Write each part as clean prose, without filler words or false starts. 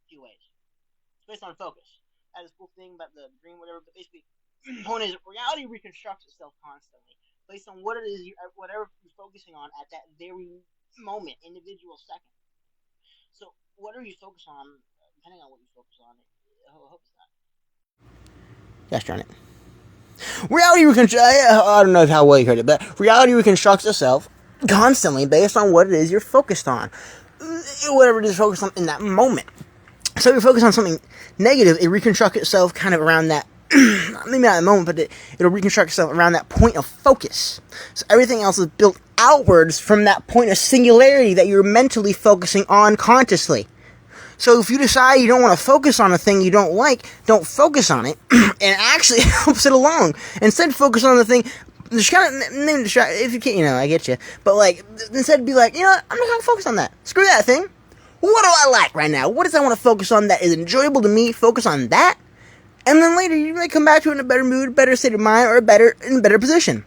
few ways. It's based on focus. That is a cool thing about the dream, whatever. But basically, the point is, reality reconstructs itself constantly based on what it is, whatever you're focusing on at that very moment, individual second. So, whatever you focus on, depending on what you focus on, I hope it's not. Gosh darn it. Reality reconstructs. I don't know how well you heard it, but reality reconstructs itself constantly based on what it is you're focused on. Whatever it is focused on in that moment. So if you focus on something negative, it reconstructs itself kind of around that, maybe not at the moment, but it'll reconstruct itself around that point of focus. So everything else is built outwards from that point of singularity that you're mentally focusing on consciously. So if you decide you don't want to focus on a thing you don't like, don't focus on it, and actually helps it along. Instead, focus on the thing. Just kind of, if you can't, I get you. But instead be like, I'm not going to focus on that. Screw that thing. What do I like right now? What does I want to focus on that is enjoyable to me? Focus on that. And then later you may come back to it in a better mood, better state of mind, or in a better position.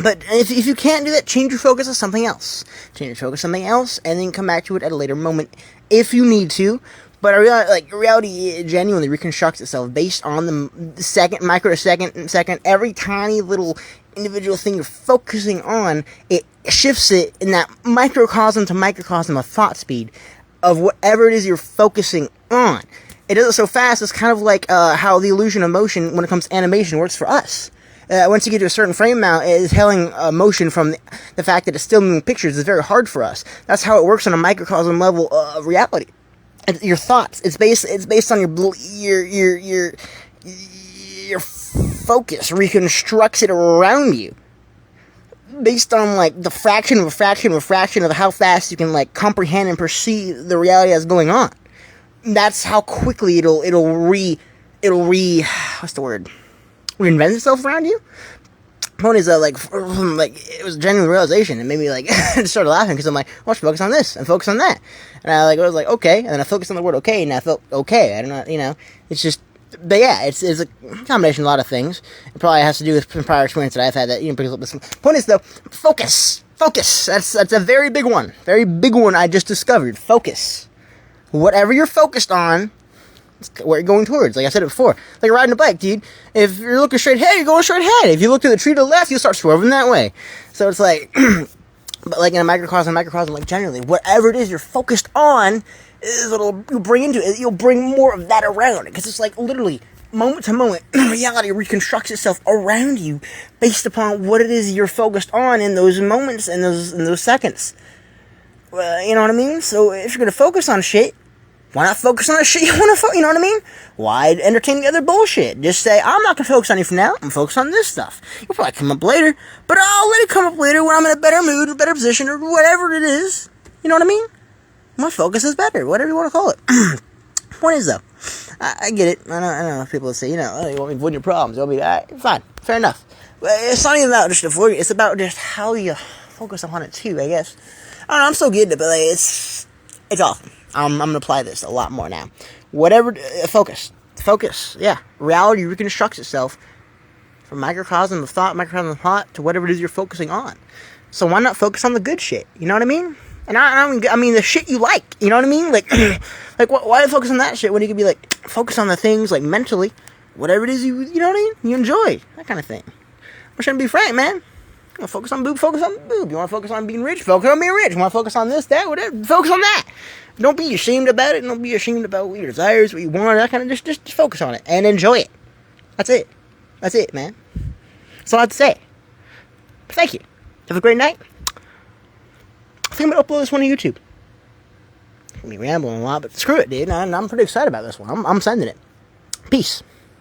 But if you can't do that, change your focus to something else. Change your focus to something else, and then come back to it at a later moment if you need to. But reality genuinely reconstructs itself based on the second, microsecond, second, every tiny little individual thing you're focusing on. It shifts it in that microcosm to microcosm of thought speed of whatever it is you're focusing on. It does it so fast, it's kind of like how the illusion of motion, when it comes to animation, works for us. Once you get to a certain frame amount, it is telling motion from the fact that it's still moving pictures is very hard for us. That's how it works on a microcosm level of reality. Your thoughts. It's based on your focus reconstructs it around you. Based on the fraction of a fraction of how fast you can comprehend and perceive the reality that's going on. That's how quickly it'll what's the word? Reinvent itself around you. Point is it was a genuine realization. It made me I just started laughing because I'm like, well, I should focus on this and focus on that. And I was like, okay, and then I focused on the word okay, and I felt okay. I don't know, it's just. But yeah, it's a combination of a lot of things. It probably has to do with some prior experience that I've had that brings up this. Point is though, focus. That's a very big one. Very big one I just discovered. Focus. Whatever you're focused on, it's where you're going towards. Like I said it before. Like riding a bike, dude. If you're looking straight ahead, you're going straight ahead. If you look to the tree to the left, you'll start swerving that way. So it's but in a microcosm, generally, whatever it is you're focused on, is what you'll bring into it. You'll bring more of that around it, because it's literally moment to moment, reality reconstructs itself around you based upon what it is you're focused on in those moments and those seconds. You know what I mean? So if you're gonna focus on shit, why not focus on the shit you want to focus? You know what I mean? Why entertain the other bullshit? Just say, I'm not gonna focus on you for now. I'm focused on this stuff. You'll probably come up later, but I'll let it come up later when I'm in a better mood, or better position, or whatever it is. You know what I mean? My focus is better, whatever you want to call it. Point is, though, I get it. I know people that say, you want me to avoid your problems. You want me to, fine, fair enough. But it's not even about just avoiding it. It's about just how you focus upon it, too, I guess. I don't know, I'm still getting it, but it's awesome. I'm going to apply this a lot more now. Whatever, focus, yeah. Reality reconstructs itself from microcosm of thought to whatever it is you're focusing on. So why not focus on the good shit? You know what I mean? And I mean the shit you like. You know what I mean? Why focus on that shit when you could be focus on the things mentally, whatever it is you know what I mean? You enjoy that kind of thing. We're trying to be frank, man. You want to focus on boob? Focus on boob. You want to focus on being rich? Focus on being rich. You want to focus on this, that, whatever? Focus on that. Don't be ashamed about it. Don't be ashamed about what your desires, what you want, that kind of. Just focus on it and enjoy it. That's it, man. That's all I have to say. Thank you. Have a great night. I think I'm going to upload this one to YouTube. I'm going to be rambling a lot, but screw it, dude. I'm pretty excited about this one. I'm sending it. Peace.